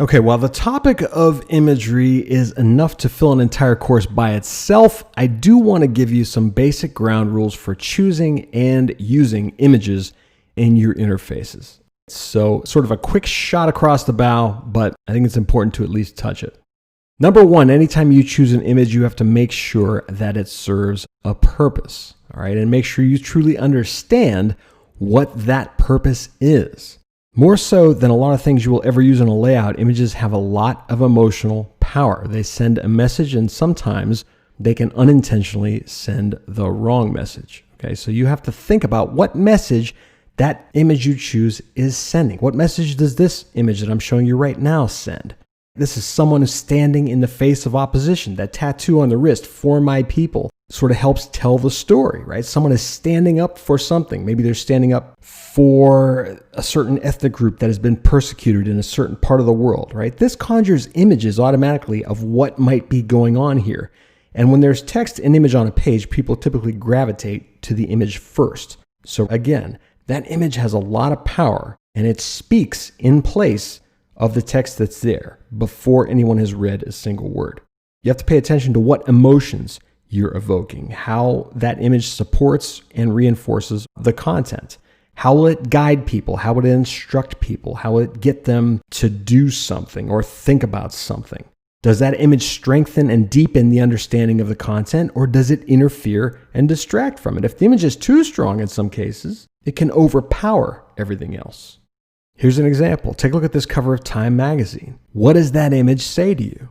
Okay, while the topic of imagery is enough to fill an entire course by itself, I do want to give you some basic ground rules for choosing and using images in your interfaces. So, sort of a quick shot across the bow, but I think it's important to at least touch it. Number one, anytime you choose an image, you have to make sure that it serves a purpose, all right? And make sure you truly understand what that purpose is. More so than a lot of things you will ever use in a layout, images have a lot of emotional power. They send a message, and sometimes they can unintentionally send the wrong message. Okay, so you have to think about what message that image you choose is sending. What message does this image that I'm showing you right now send? This is someone who's standing in the face of opposition. That tattoo on the wrist, "For my people," sort of helps tell the story, right? Someone is standing up for something. Maybe they're standing up for a certain ethnic group that has been persecuted in a certain part of the world, right? This conjures images automatically of what might be going on here. And when there's text and image on a page, people typically gravitate to the image first. So again, that image has a lot of power, and it speaks in place of the text that's there before anyone has read a single word. You have to pay attention to what emotions you're evoking, how that image supports and reinforces the content. How will it guide people? How will it instruct people? How will it get them to do something or think about something? Does that image strengthen and deepen the understanding of the content, or does it interfere and distract from it? If the image is too strong in some cases, it can overpower everything else. Here's an example. Take a look at this cover of Time magazine. What does that image say to you?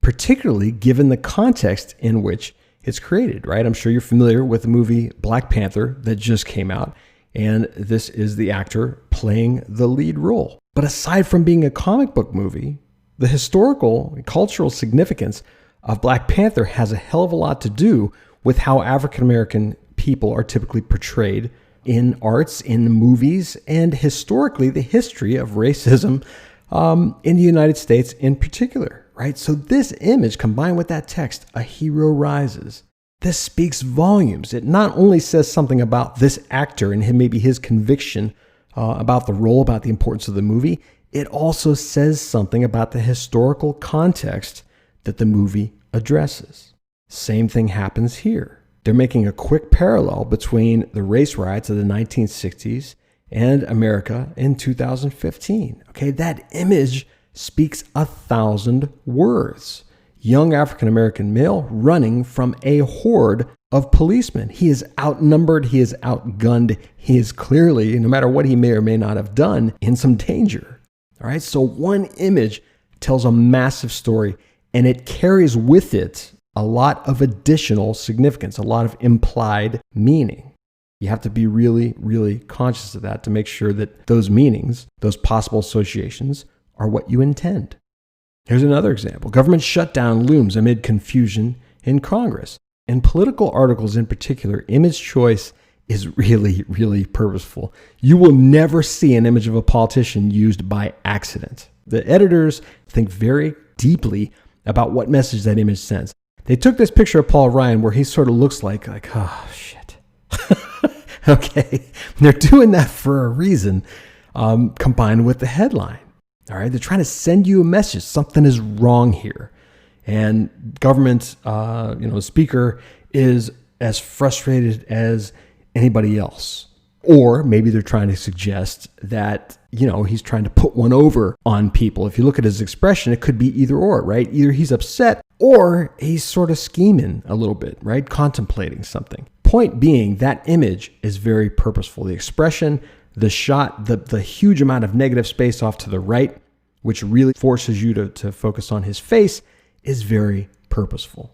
Particularly given the context in which it's created, right? I'm sure you're familiar with the movie Black Panther that just came out, and this is the actor playing the lead role. But aside from being a comic book movie, the historical and cultural significance of Black Panther has a hell of a lot to do with how African American people are typically portrayed in arts, in movies, and historically the history of racism in the United States in particular, right? So this image combined with that text, "A hero rises," this speaks volumes. It not only says something about this actor and maybe his conviction about the role, about the importance of the movie, it also says something about the historical context that the movie addresses. Same thing happens here. They're making a quick parallel between the race riots of the 1960s and America in 2015. Okay, that image speaks 1,000 words. Young African-American male running from a horde of policemen. He is outnumbered, he is outgunned, he is clearly, no matter what he may or may not have done, in some danger. All right, so one image tells a massive story, and it carries with it a lot of additional significance, a lot of implied meaning. You have to be really, really conscious of that to make sure that those meanings, those possible associations, are what you intend. Here's another example. Government shutdown looms amid confusion in Congress. In political articles in particular, image choice is really, really purposeful. You will never see an image of a politician used by accident. The editors think very deeply about what message that image sends. They took this picture of Paul Ryan where he sort of looks like oh, shit. Okay, they're doing that for a reason, combined with the headline. All right, they're trying to send you a message. Something is wrong here. And government, speaker is as frustrated as anybody else. Or maybe they're trying to suggest that, he's trying to put one over on people. If you look at his expression, it could be either or, right? Either he's upset or he's sort of scheming a little bit, right? Contemplating something. Point being, that image is very purposeful. The expression, the shot, the huge amount of negative space off to the right, which really forces you to focus on his face, is very purposeful.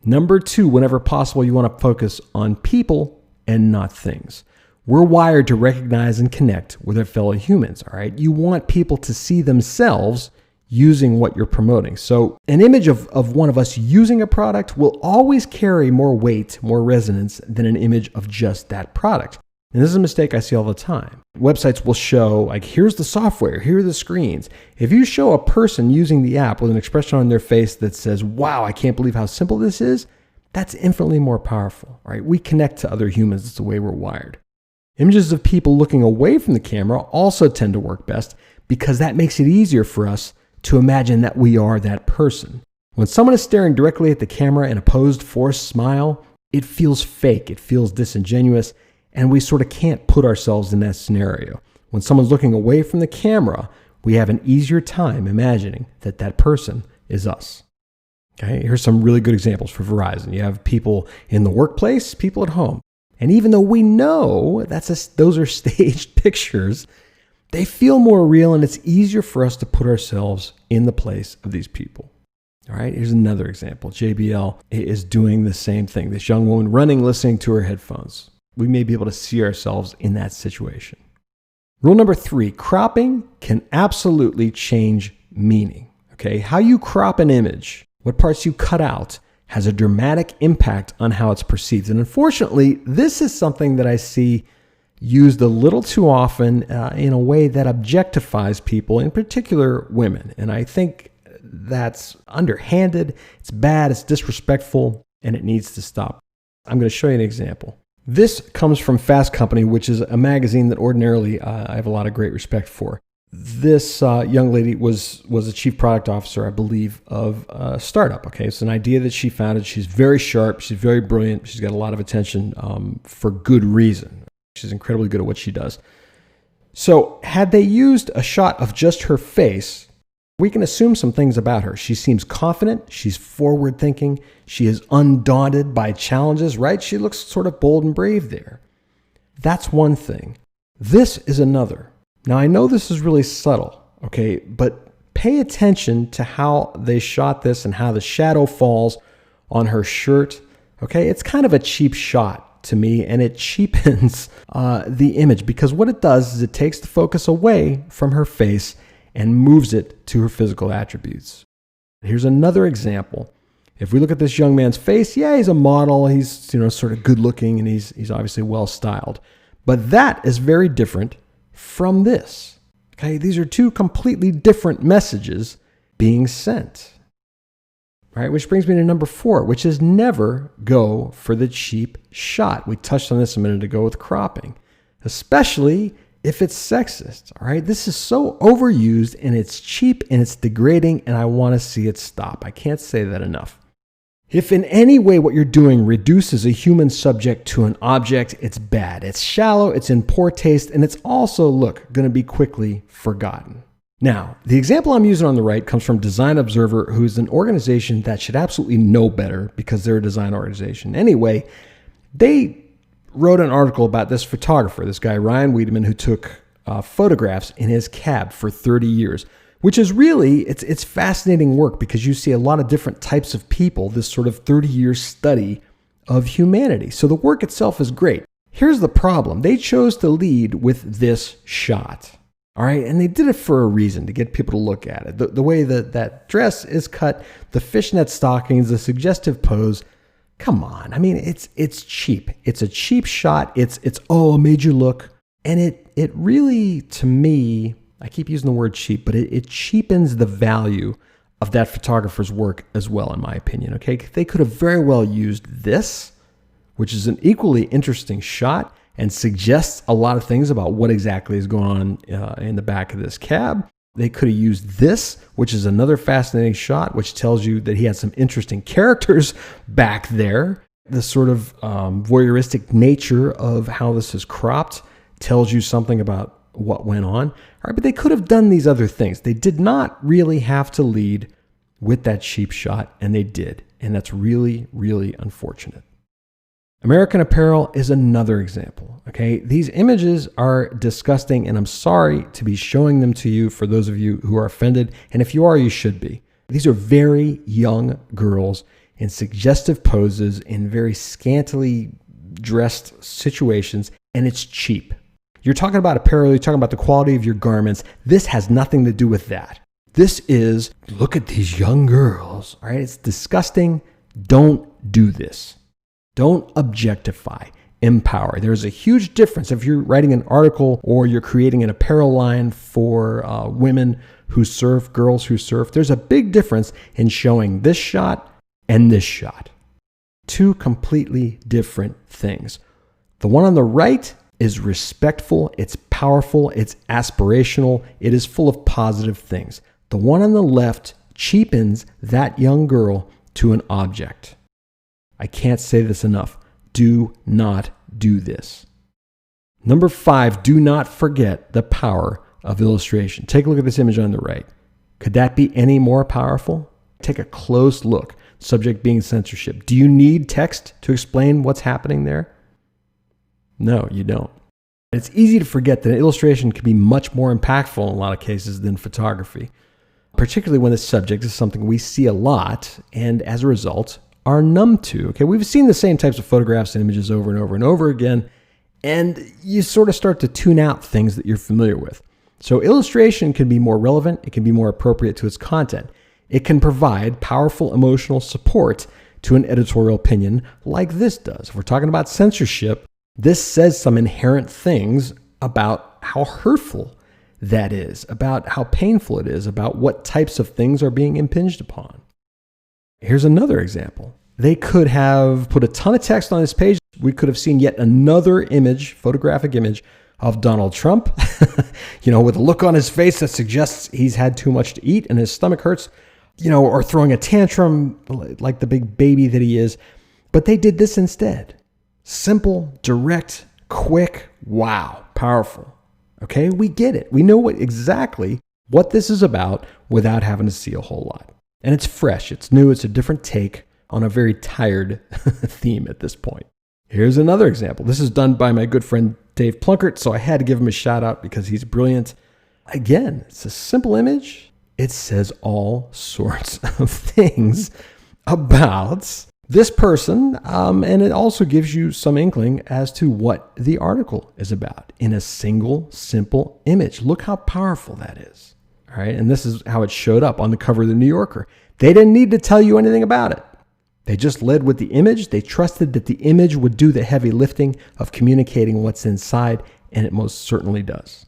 Number two, whenever possible, you want to focus on people and not things. We're wired to recognize and connect with our fellow humans, all right? You want people to see themselves using what you're promoting. So an image of one of us using a product will always carry more weight, more resonance than an image of just that product. And this is a mistake I see all the time. Websites will show, like, here's the software, here are the screens. If you show a person using the app with an expression on their face that says, wow, I can't believe how simple this is, that's infinitely more powerful, right? We connect to other humans. It's the way we're wired. Images of people looking away from the camera also tend to work best because that makes it easier for us to imagine that we are that person. When someone is staring directly at the camera in a posed, forced smile, it feels fake, it feels disingenuous, and we sort of can't put ourselves in that scenario. When someone's looking away from the camera, we have an easier time imagining that that person is us. Okay, here's some really good examples for Verizon. You have people in the workplace, people at home. And even though we know those are staged pictures, they feel more real, and it's easier for us to put ourselves in the place of these people. All right, here's another example. JBL is doing the same thing. This young woman running, listening to her headphones. We may be able to see ourselves in that situation. Rule number 3, cropping can absolutely change meaning. Okay, how you crop an image, what parts you cut out, has a dramatic impact on how it's perceived. And unfortunately, this is something that I see used a little too often in a way that objectifies people, in particular women. And I think that's underhanded, it's bad, it's disrespectful, and it needs to stop. I'm going to show you an example. This comes from Fast Company, which is a magazine that ordinarily I have a lot of great respect for. This young lady was a chief product officer, I believe, of a startup. Okay, it's an idea that she founded. She's very sharp. She's very brilliant. She's got a lot of attention for good reason. She's incredibly good at what she does. So had they used a shot of just her face, we can assume some things about her. She seems confident. She's forward-thinking. She is undaunted by challenges, right? She looks sort of bold and brave there. That's one thing. This is another. Now, I know this is really subtle, okay, but pay attention to how they shot this and how the shadow falls on her shirt, okay? It's kind of a cheap shot to me, and it cheapens the image, because what it does is it takes the focus away from her face and moves it to her physical attributes. Here's another example. If we look at this young man's face, yeah, he's a model. He's sort of good looking, and he's obviously well styled. But that is very different from this. Okay, these are two completely different messages being sent. Right, which brings me to number 4, which is never go for the cheap shot. We touched on this a minute ago with cropping, especially if it's sexist. All right, this is so overused, and it's cheap, and it's degrading, and I want to see it stop. I can't say that enough. If in any way what you're doing reduces a human subject to an object, it's bad. It's shallow, it's in poor taste, and it's also, going to be quickly forgotten. Now, the example I'm using on the right comes from Design Observer, who is an organization that should absolutely know better because they're a design organization. Anyway, they wrote an article about this photographer, this guy Ryan Wiedemann, who took photographs in his cab for 30 years. Which is really, it's fascinating work, because you see a lot of different types of people, this sort of 30-year study of humanity. So the work itself is great. Here's the problem. They chose to lead with this shot. All right, and they did it for a reason, to get people to look at it. The way that dress is cut, the fishnet stockings, the suggestive pose. Come on. I mean, it's cheap. It's a cheap shot. It's a major look. And it really, to me, I keep using the word cheap, but it cheapens the value of that photographer's work as well, in my opinion. Okay, they could have very well used this, which is an equally interesting shot and suggests a lot of things about what exactly is going on in the back of this cab. They could have used this, which is another fascinating shot, which tells you that he had some interesting characters back there. The sort of voyeuristic nature of how this is cropped tells you something about what went on. All right, but they could have done these other things. They did not really have to lead with that cheap shot, and they did. And that's really, really unfortunate. American Apparel is another example. Okay, these images are disgusting, and I'm sorry to be showing them to you for those of you who are offended. And if you are, you should be. These are very young girls in suggestive poses in very scantily dressed situations, and it's cheap. You're talking about apparel, you're talking about the quality of your garments. This has nothing to do with that. This is, look at these young girls. All right, it's disgusting. Don't do this. Don't objectify. Empower. There's a huge difference if you're writing an article or you're creating an apparel line for women who surf, girls who surf. There's a big difference in showing this shot and this shot. Two completely different things. The one on the right is respectful, it's powerful, it's aspirational, it is full of positive things. The one on the left cheapens that young girl to an object. I can't say this enough. Do not do this. Number 5, do not forget the power of illustration. Take a look at this image on the right. Could that be any more powerful? Take a close look. Subject being censorship. Do you need text to explain what's happening there? No, you don't. It's easy to forget that an illustration can be much more impactful in a lot of cases than photography, particularly when the subject is something we see a lot and as a result are numb to. Okay, we've seen the same types of photographs and images over and over and over again, and you sort of start to tune out things that you're familiar with. So illustration can be more relevant, it can be more appropriate to its content. It can provide powerful emotional support to an editorial opinion like this does. If we're talking about censorship, this says some inherent things about how hurtful that is, about how painful it is, about what types of things are being impinged upon. Here's another example. They could have put a ton of text on this page. We could have seen yet another image, photographic image of Donald Trump, with a look on his face that suggests he's had too much to eat and his stomach hurts, or throwing a tantrum like the big baby that he is. But they did this instead. Simple, direct, quick, wow, powerful. Okay, we get it. We know exactly what this is about without having to see a whole lot. And it's fresh, it's new, it's a different take on a very tired theme at this point. Here's another example. This is done by my good friend Dave Plunkett, so I had to give him a shout out because he's brilliant. Again, it's a simple image. It says all sorts of things about this person, and it also gives you some inkling as to what the article is about in a single, simple image. Look how powerful that is. All right, and this is how it showed up on the cover of the New Yorker. They didn't need to tell you anything about it. They just led with the image. They trusted that the image would do the heavy lifting of communicating what's inside, and it most certainly does.